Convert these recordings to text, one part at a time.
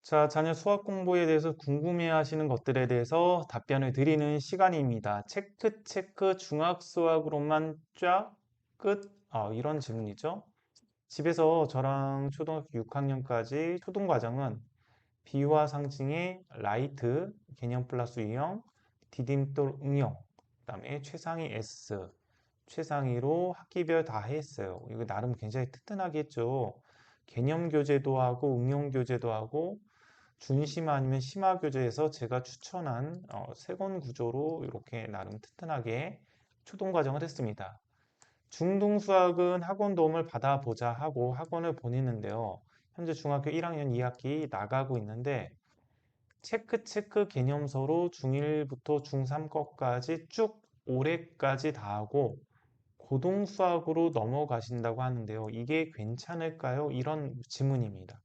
자, 자녀 수학 공부에 대해서 궁금해하시는 것들에 대해서 답변을 드리는 시간입니다. 체크 중학 수학으로만 쫙 끝? 이런 질문이죠. 집에서 저랑 초등학교 6학년까지 초등 과정은 비화 상징의 라이트, 개념 플러스 유형, 디딤돌 응용, 그다음에 최상위 S, 최상위로 학기별 다 했어요. 이거 나름 굉장히 튼튼하게 했죠. 개념 교재도 하고 응용 교재도 하고 준심화 아니면 심화 교재에서 제가 추천한 세 권 구조로 이렇게 나름 튼튼하게 초등 과정을 했습니다. 중등 수학은 학원 도움을 받아보자 하고 학원을 보냈는데요. 현재 중학교 1학년 2학기 나가고 있는데 체크 개념서로 중1부터 중3 것까지 쭉 올해까지 다 하고 고등 수학으로 넘어가신다고 하는데요. 이게 괜찮을까요? 이런 질문입니다.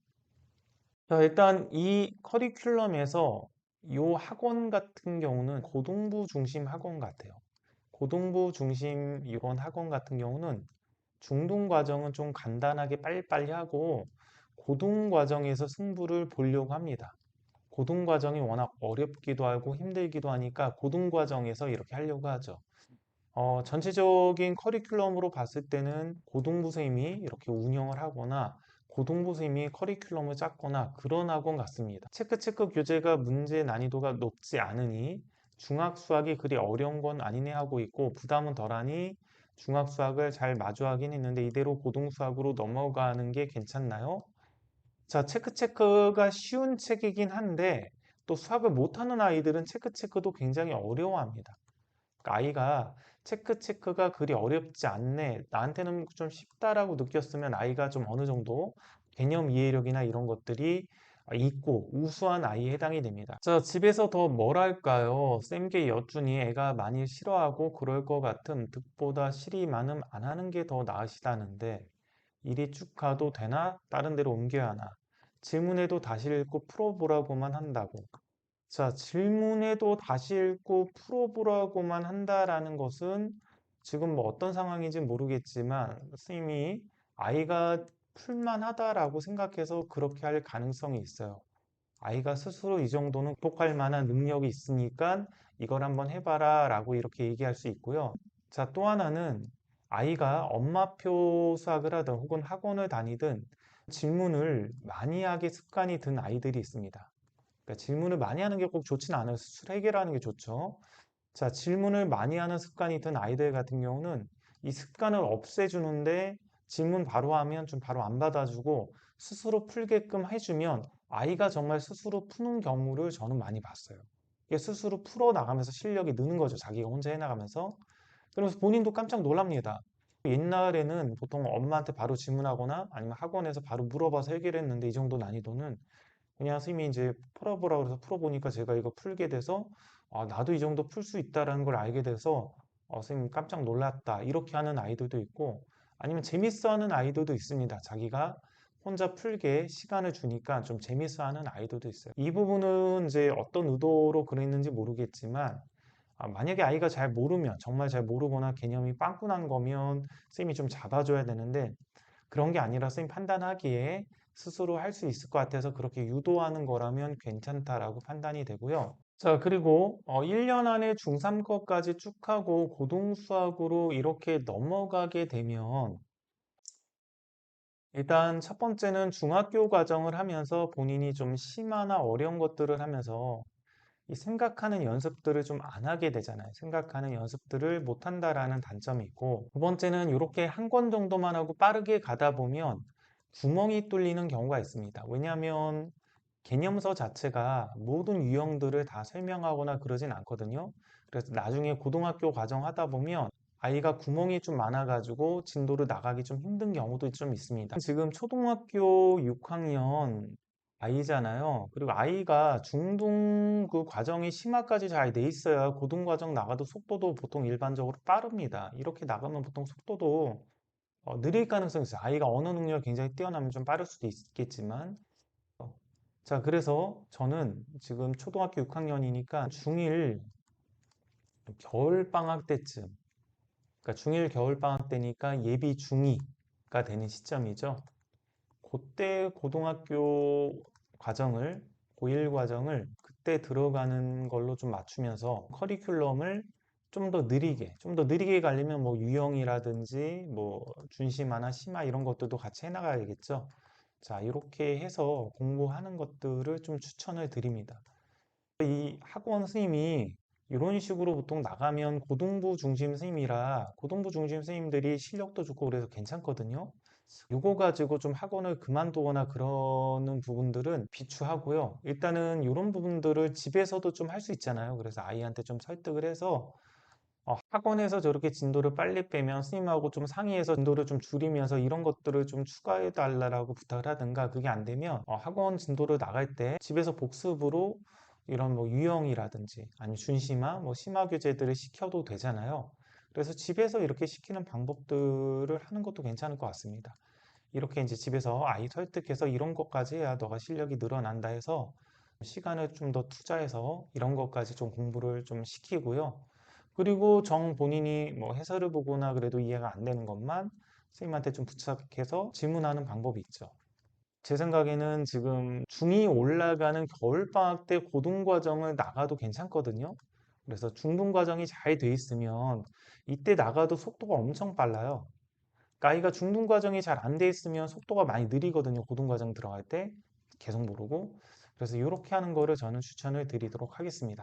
자, 일단 이 커리큘럼에서 이 학원 같은 경우는 고등부 중심 학원 같아요. 고등부 중심 이런 학원 같은 경우는 중등 과정은 좀 간단하게 빨리빨리 하고 고등 과정에서 승부를 보려고 합니다. 고등 과정이 워낙 어렵기도 하고 힘들기도 하니까 고등 과정에서 이렇게 하려고 하죠. 전체적인 커리큘럼으로 봤을 때는 고등부 선생님이 이렇게 운영을 하거나 고등부 선생님이 커리큘럼을 짰거나 그런 학원 같습니다. 체크 교재가 문제 난이도가 높지 않으니 중학 수학이 그리 어려운 건 아니네 하고 있고 부담은 덜하니 중학 수학을 잘 마주하긴 했는데 이대로 고등 수학으로 넘어가는 게 괜찮나요? 자, 체크가 쉬운 책이긴 한데 또 수학을 못하는 아이들은 체크도 굉장히 어려워합니다. 그러니까 아이가 체크가 그리 어렵지 않네. 나한테는 좀 쉽다라고 느꼈으면 아이가 좀 어느 정도 개념 이해력이나 이런 것들이 있고 우수한 아이에 해당이 됩니다. 자, 집에서 더 뭘 할까요? 쌤께 여쭈니 애가 많이 싫어하고 그럴 것 같음. 득보다 실이 많음 안 하는 게 더 나으시다는데 이리 쭉 가도 되나? 다른 데로 옮겨야 하나? 질문해도 다시 읽고 풀어보라고만 한다고. 자, 질문에도 다시 읽고 풀어보라고만 한다라는 것은 지금 뭐 어떤 상황인지 모르겠지만 선생님이 아이가 풀만하다라고 생각해서 그렇게 할 가능성이 있어요. 아이가 스스로 이 정도는 극복할 만한 능력이 있으니까 이걸 한번 해봐라 라고 이렇게 얘기할 수 있고요. 자, 또 하나는 아이가 엄마표 수학을 하든 혹은 학원을 다니든 질문을 많이 하게 습관이 든 아이들이 있습니다. 그러니까 질문을 많이 하는 게 꼭 좋지는 않아요. 스스로 해결하는 게 좋죠. 자, 질문을 많이 하는 습관이 든 아이들 같은 경우는 이 습관을 없애주는데 질문 바로 하면 좀 바로 안 받아주고 스스로 풀게끔 해주면 아이가 정말 스스로 푸는 경우를 저는 많이 봤어요. 이게 스스로 풀어나가면서 실력이 느는 거죠. 자기가 혼자 해나가면서. 그러면서 본인도 깜짝 놀랍니다. 옛날에는 보통 엄마한테 바로 질문하거나 아니면 학원에서 바로 물어봐서 해결했는데 이 정도 난이도는 그냥 선생님이 이제 풀어보라고 해서 풀어보니까 제가 이거 풀게 돼서 나도 이 정도 풀 수 있다라는 걸 알게 돼서 선생님 깜짝 놀랐다 이렇게 하는 아이들도 있고 아니면 재밌어 하는 아이들도 있습니다. 자기가 혼자 풀게 시간을 주니까 좀 재밌어 하는 아이들도 있어요. 이 부분은 이제 어떤 의도로 그랬는지 모르겠지만 만약에 아이가 잘 모르면 정말 잘 모르거나 개념이 빵꾸난 거면 선생님이 좀 잡아줘야 되는데 그런 게 아니라 선생님 판단하기에 스스로 할 수 있을 것 같아서 그렇게 유도하는 거라면 괜찮다라고 판단이 되고요. 자, 그리고 1년 안에 중3 거까지 쭉 하고 고등 수학으로 이렇게 넘어가게 되면 일단 첫 번째는 중학교 과정을 하면서 본인이 좀 심하나 어려운 것들을 하면서 이 생각하는 연습들을 좀 안 하게 되잖아요. 생각하는 연습들을 못 한다라는 단점이 있고 두 번째는 이렇게 한 권 정도만 하고 빠르게 가다 보면 구멍이 뚫리는 경우가 있습니다. 왜냐하면 개념서 자체가 모든 유형들을 다 설명하거나 그러진 않거든요. 그래서 나중에 고등학교 과정 하다 보면 아이가 구멍이 좀 많아가지고 진도를 나가기 좀 힘든 경우도 좀 있습니다. 지금 초등학교 6학년 아이잖아요. 그리고 아이가 중등 그 과정이 심화까지 잘 돼 있어야 고등 과정 나가도 속도도 보통 일반적으로 빠릅니다. 이렇게 나가면 보통 속도도 느릴 가능성이 있어요. 아이가 언어 능력이 굉장히 뛰어나면 좀 빠를 수도 있겠지만 자, 그래서 저는 지금 초등학교 6학년이니까 중1 겨울방학 때쯤, 그러니까 중1 겨울방학 때니까 예비 중2가 되는 시점이죠. 그때 고등학교 과정을 고1 과정을 그때 들어가는 걸로 좀 맞추면서 커리큘럼을 좀 더 느리게 가려면 뭐 유형이라든지 뭐 준심화나 심화 이런 것들도 같이 해나가야겠죠. 자, 이렇게 해서 공부하는 것들을 좀 추천을 드립니다. 이 학원 선생님이 이런 식으로 보통 나가면 고등부 중심 선생님이라 고등부 중심 선생님들이 실력도 좋고 그래서 괜찮거든요. 요거 가지고 좀 학원을 그만두거나 그러는 부분들은 비추하고요. 일단은 이런 부분들을 집에서도 좀 할 수 있잖아요. 그래서 아이한테 좀 설득을 해서 학원에서 저렇게 진도를 빨리 빼면 선생님하고 좀 상의해서 진도를 좀 줄이면서 이런 것들을 좀 추가해 달라고 부탁을 하든가 그게 안 되면 학원 진도를 나갈 때 집에서 복습으로 이런 뭐 유형이라든지 아니면 준심화, 뭐 심화 교재들을 시켜도 되잖아요. 그래서 집에서 이렇게 시키는 방법들을 하는 것도 괜찮을 것 같습니다. 이렇게 이제 집에서 아이 설득해서 이런 것까지 해야 너가 실력이 늘어난다 해서 시간을 좀 더 투자해서 이런 것까지 좀 공부를 좀 시키고요. 그리고 정 본인이 뭐 해설을 보거나 그래도 이해가 안 되는 것만 선생님한테 좀 부탁해서 질문하는 방법이 있죠. 제 생각에는 지금 중2 올라가는 겨울방학 때 고등과정을 나가도 괜찮거든요. 그래서 중등과정이 잘 돼 있으면 이때 나가도 속도가 엄청 빨라요. 그러니까 아이가 중등과정이 잘 안 돼 있으면 속도가 많이 느리거든요. 고등과정 들어갈 때 계속 모르고. 그래서 이렇게 하는 거를 저는 추천을 드리도록 하겠습니다.